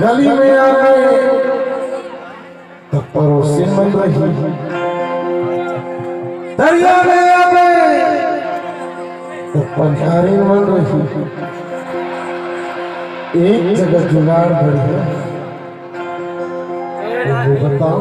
गली में आवे तो पड़ोसी मन रही, दरिया में आवे तो पंजारी मन रही। एक जगह जुगाड़ बढ़िया वो बताओ।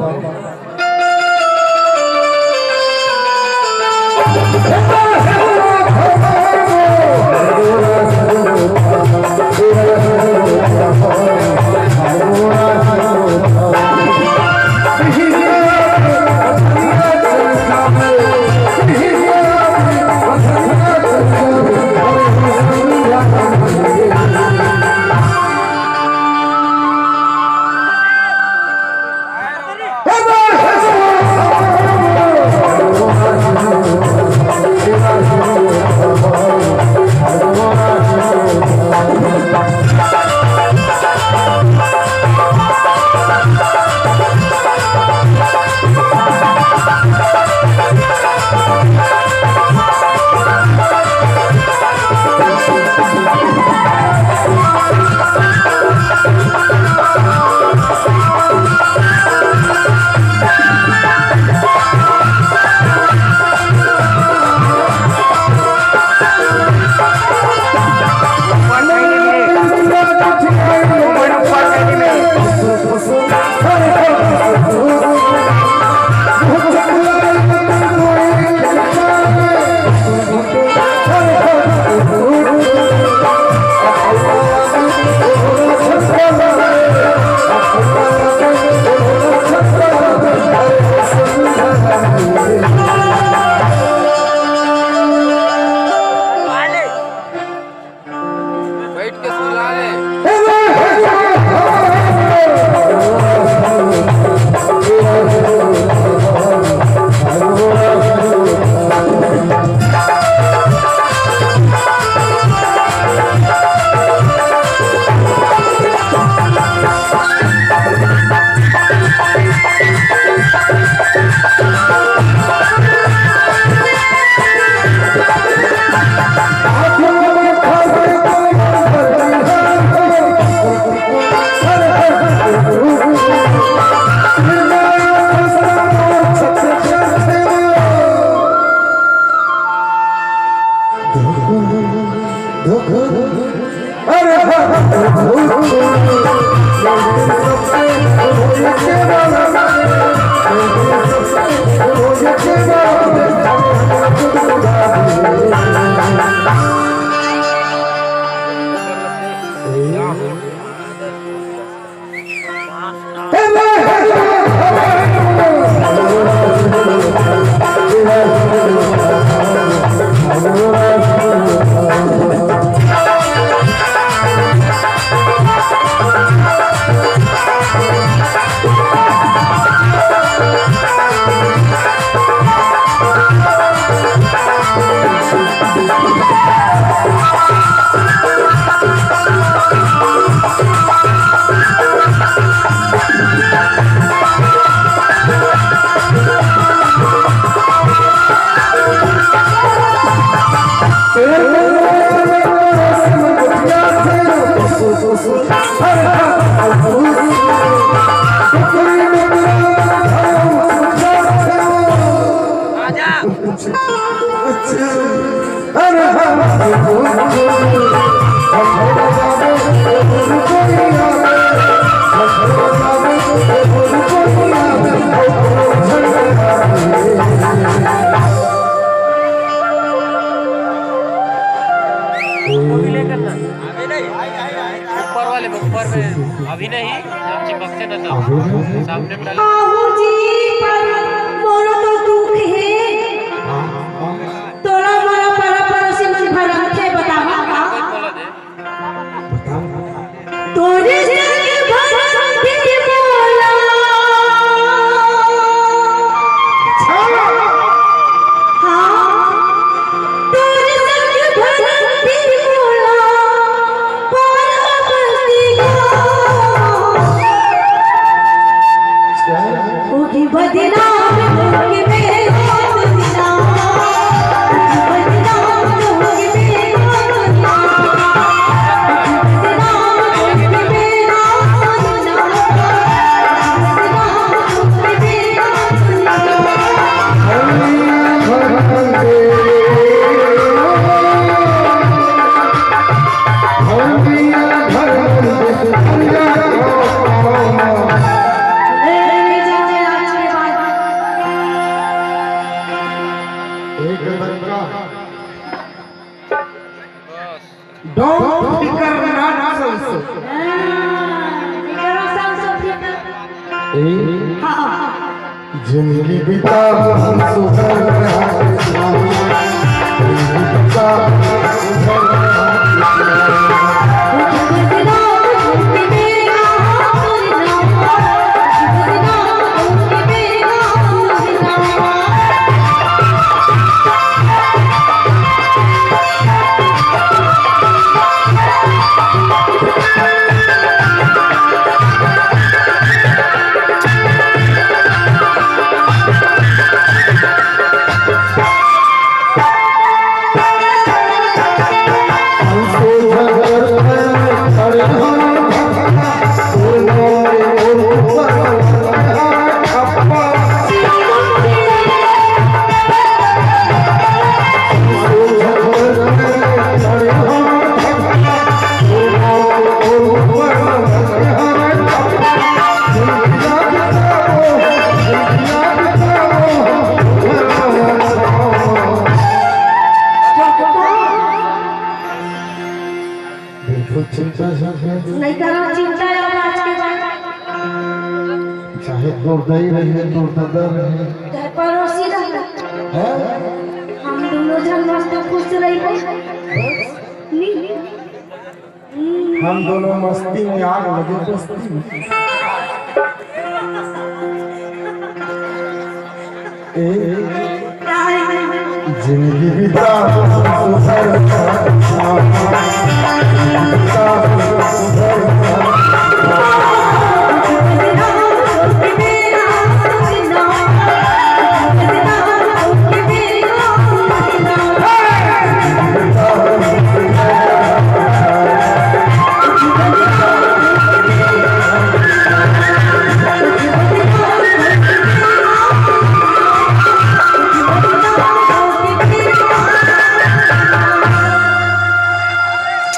मूवी लेकर ना ऊपर वाले ऊपर में अभी नहीं जब चिपकते ना तब सामने डाले बाबूजी पर मोरो तो दुख है तोरा मारा परा पड़ोसी मन भरम के बतावा का बोला दे तोरे संग भरम के बोला हाँ तोरे संग भरम के बोला पारा बस्ती ओगी बदनाम होगी मेरा दुनिया बदनाम होगी मेरा दुनिया बदनाम होगी मेरा दुनिया बदनाम होगी मेरा दुनिया Don't ficker not also. जिंदगी बिता हम सुधर रहा जिंदगी बिता सुधर रहा नहीं करो चिंता आज के बाद चाहे दुर्दयी रहे दुर्दर रहे चाहे पड़ोसी रहे हम दोनों जन मस्त खुश रही हम दोनों मस्ती में आग लगे दोस्ती में जिंदगी बिता सुधर